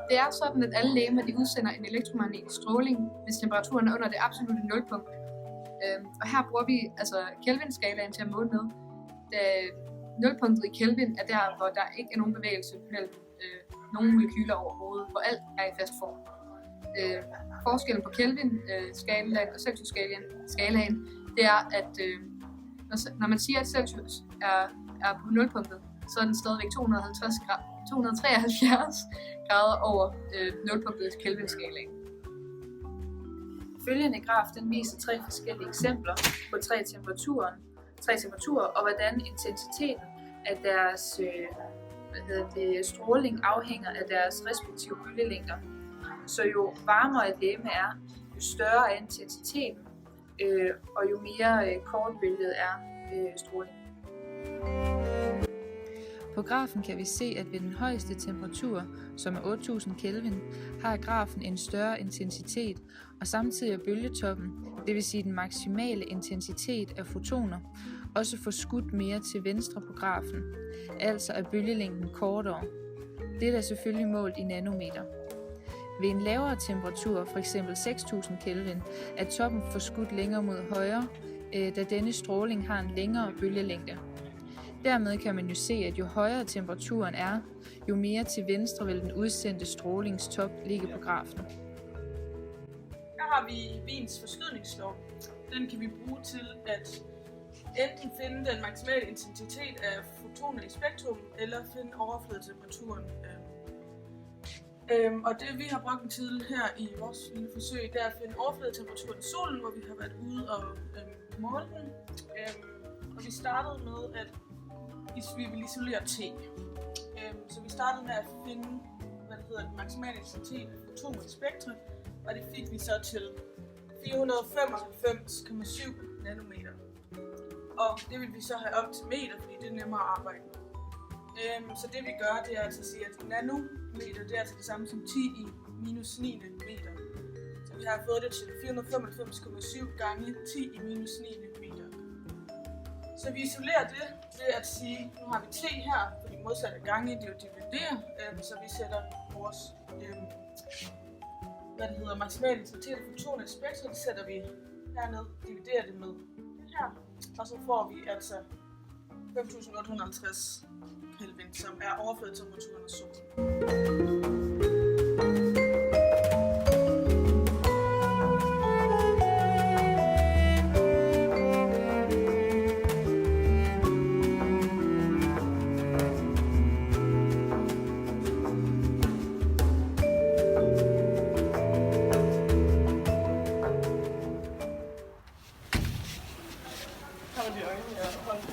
Det er sådan, at alle legemer de udsender en elektromagnetisk stråling, hvis temperaturen er under det absolutte nulpunkt. Og her bruger vi altså Kelvin-skalaen til at måle med. Da nulpunktet i Kelvin er der, hvor der ikke er nogen bevægelse mellem nogle molekyler overhovedet, hvor alt er i fast form. Forskellen på Kelvin-skalaen og Celsius-skalaen, det er, at når man siger, at Celsius er på nulpunktet, så er den stadigvæk 273 grader over nulpunktet i Kelvin-skalaen. Følgende graf den viser 3 forskellige eksempler på tre temperaturer og hvordan intensiteten af deres stråling afhænger af deres respektive bølgelængder. Så jo varmere et legeme er, jo større er intensiteten, og jo mere kortbølget er strålingen. På grafen kan vi se, at ved den højeste temperatur, som er 8000 Kelvin, har grafen en større intensitet, og samtidig er bølgetoppen, det vil sige den maksimale intensitet af fotoner, også forskudt mere til venstre på grafen, altså er bølgelængden kortere. Det er selvfølgelig målt i nanometer. Ved en lavere temperatur, f.eks. 6000 Kelvin, er toppen forskudt længere mod højre, da denne stråling har en længere bølgelængde. Dermed kan man jo se, at jo højere temperaturen er, jo mere til venstre vil den udsendte strålingstop ligge på grafen. Her har vi Wiens forskydningslov. Den kan vi bruge til at enten finde den maksimale intensitet af fotoner i spektrum, eller finde overfladetemperaturen. Og det vi har brugt til her i vores lille forsøg, det er at finde overfladetemperaturen i solen, hvor vi har været ude og måle den. Og vi startede med, at vi vil isolere T. Så vi startede med at finde, den maksimale intensitet af fotoner i spektret, og det fik vi så til 495,7 nanometer. Og det vil vi så have op til meter, fordi det er nemmere at arbejde med. Så det vi gør, det er altså at sige, at nanometer det er altså det samme som 10 i minus 9 meter. Så vi har fået det til 495,7 gange 10 i minus 9 meter. Så vi isolerer det ved at sige, nu har vi T her, for de modsatte gange, det er jo dividere, så vi sætter vores maksimale intensitet af fotoner i spektret, det sætter vi herned, dividerer det med det her, og så får vi altså 5850 Kelvin, som er overfladetemperaturen af solen. Her var de øjne, jeg holdt.